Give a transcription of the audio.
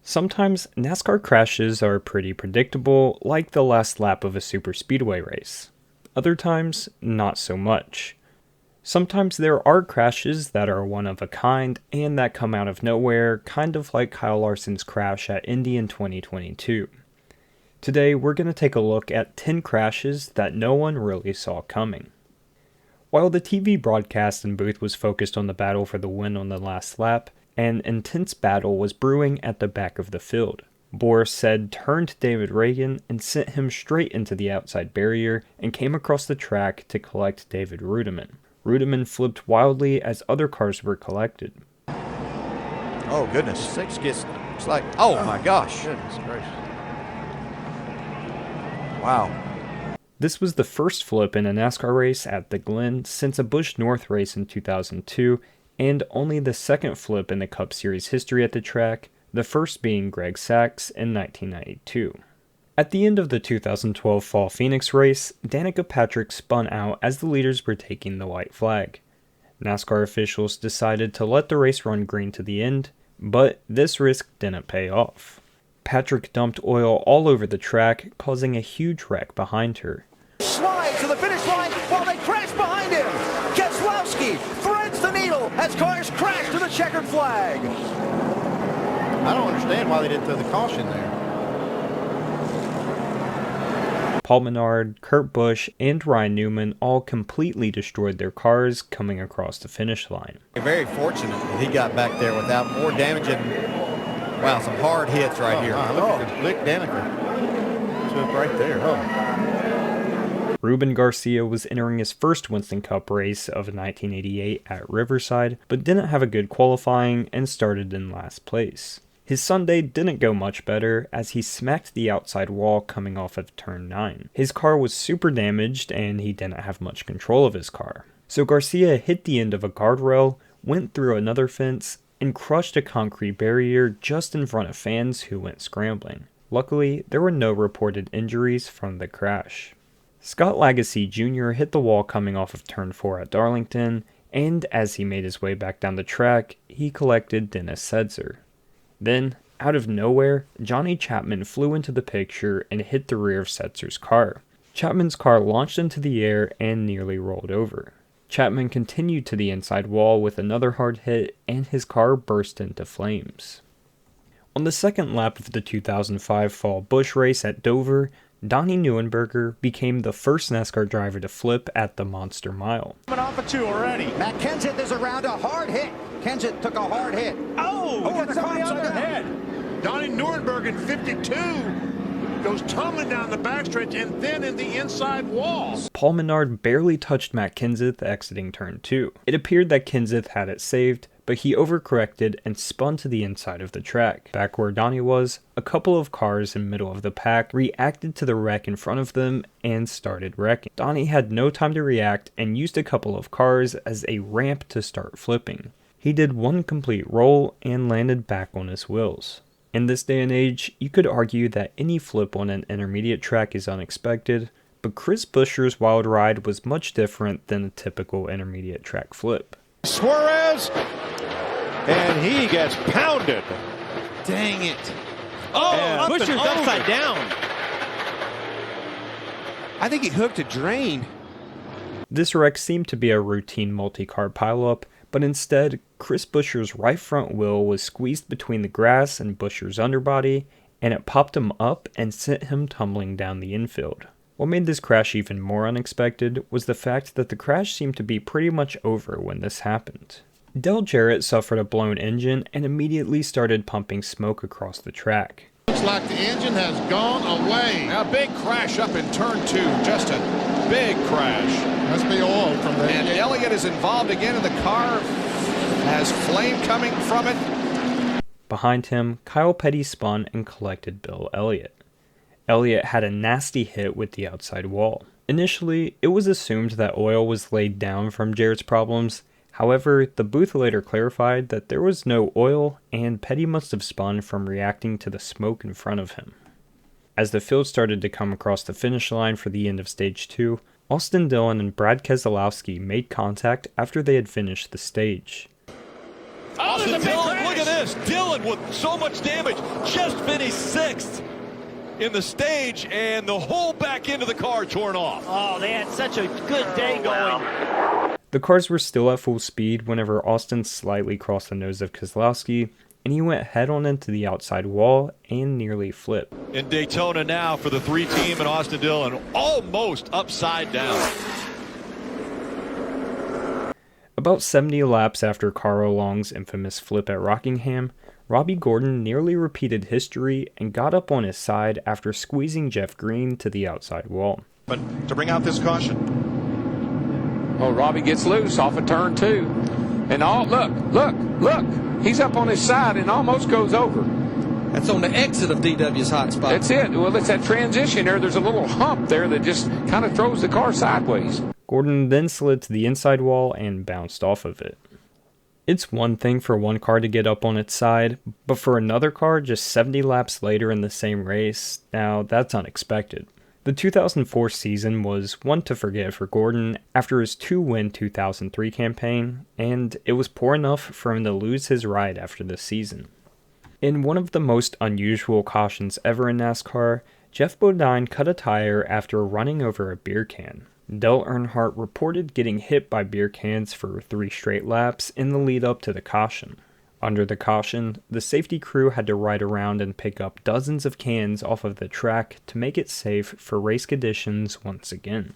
Sometimes NASCAR crashes are pretty predictable, like the last lap of a superspeedway race. Other times, not so much. Sometimes there are crashes that are one of a kind and that come out of nowhere, kind of like Kyle Larson's crash at Indy in 2022. Today, we're going to take a look at 10 crashes that no one really saw coming. While the TV broadcast and booth was focused on the battle for the win on the last lap, an intense battle was brewing at the back of the field. Boris said turned to David Ragan and sent him straight into the outside barrier and came across the track to collect David Ruben. Ruben flipped wildly as other cars were collected. Oh goodness, six gets, it's like, oh my gosh. Goodness gracious. Wow. This was the first flip in a NASCAR race at the Glen since a Busch North race in 2002, and only the second flip in the Cup Series history at the track, the first being Greg Sacks in 1992. At the end of the 2012 Fall Phoenix race, Danica Patrick spun out as the leaders were taking the white flag. NASCAR officials decided to let the race run green to the end, but this risk didn't pay off. Patrick dumped oil all over the track, causing a huge wreck behind her. Slides to the finish line while they crash behind him. Keselowski threads the needle as cars crash to the checkered flag. I don't understand why they didn't throw the caution there. Paul Menard, Kurt Busch, and Ryan Newman all completely destroyed their cars coming across the finish line. Very fortunate that he got back there without more damage and, wow, some hard hits right here. Look at Danica. Took right there. Ruben Garcia was entering his first Winston Cup race of 1988 at Riverside, but didn't have a good qualifying and started in last place. His Sunday didn't go much better as he smacked the outside wall coming off of turn 9. His car was super damaged and he didn't have much control of his car. So Garcia hit the end of a guardrail, went through another fence, and crushed a concrete barrier just in front of fans who went scrambling. Luckily, there were no reported injuries from the crash. Scott Lagasse Jr. hit the wall coming off of turn 4 at Darlington, and as he made his way back down the track, he collected Dennis Sedzer. Then, out of nowhere, Johnny Chapman flew into the picture and hit the rear of Setzer's car. Chapman's car launched into the air and nearly rolled over. Chapman continued to the inside wall with another hard hit, and his car burst into flames. On the second lap of the 2005 Fall Busch race at Dover, Donnie Neuenberger became the first NASCAR driver to flip at the Monster Mile. Off of 2 already. Matt Kenseth is around a hard hit. Kenseth took a hard hit. It's on the other head. Donnie Neuenberger in 52 goes tumbling down the backstretch and then in the inside wall. Paul Menard barely touched Matt Kenseth exiting turn 2. It appeared that Kenseth had it saved, but he overcorrected and spun to the inside of the track. Back where Donnie was, a couple of cars in middle of the pack reacted to the wreck in front of them and started wrecking. Donnie had no time to react and used a couple of cars as a ramp to start flipping. He did one complete roll and landed back on his wheels. In this day and age, you could argue that any flip on an intermediate track is unexpected, but Chris Buescher's wild ride was much different than a typical intermediate track flip. Suarez, and he gets pounded. Dang it. Oh, Buescher's upside down. I think he hooked a drain. This wreck seemed to be a routine multi-car pileup, but instead, Chris Buescher's right front wheel was squeezed between the grass and Buescher's underbody, and it popped him up and sent him tumbling down the infield. What made this crash even more unexpected was the fact that the crash seemed to be pretty much over when this happened. Dale Jarrett suffered a blown engine and immediately started pumping smoke across the track. Looks like the engine has gone away. A big crash up in turn 2. Just a big crash. Must be oil from there. And Elliott is involved again in the car. Has flame coming from it. Behind him, Kyle Petty spun and collected Bill Elliott. Elliott had a nasty hit with the outside wall. Initially, it was assumed that oil was laid down from Jarrett's problems. However, the booth later clarified that there was no oil and Petty must have spun from reacting to the smoke in front of him. As the field started to come across the finish line for the end of Stage 2, Austin Dillon and Brad Keselowski made contact after they had finished the stage. Austin there's a big Dillon, crash. look at this. Dillon with so much damage, just finished 6th in the stage, and the whole back end of the car torn off. Oh, they had such a good day going. The cars were still at full speed whenever Austin slightly crossed the nose of Keselowski, and he went head-on into the outside wall and nearly flipped. In Daytona now for the 3-team and Austin Dillon, almost upside down. About 70 laps after Carl Long's infamous flip at Rockingham, Robbie Gordon nearly repeated history and got up on his side after squeezing Jeff Green to the outside wall. But to bring out this caution. Oh, Robbie gets loose off of turn 2. And look. He's up on his side and almost goes over. That's on the exit of DW's hot spot. That's it. Well, it's that transition there. There's a little hump there that just kind of throws the car sideways. Gordon then slid to the inside wall and bounced off of it. It's one thing for one car to get up on its side, but for another car just 70 laps later in the same race, now that's unexpected. The 2004 season was one to forget for Gordon after his 2-win 2003 campaign, and it was poor enough for him to lose his ride after the season. In one of the most unusual cautions ever in NASCAR, Jeff Bodine cut a tire after running over a beer can. Dale Earnhardt reported getting hit by beer cans for 3 straight laps in the lead up to the caution. Under the caution, the safety crew had to ride around and pick up dozens of cans off of the track to make it safe for race conditions once again.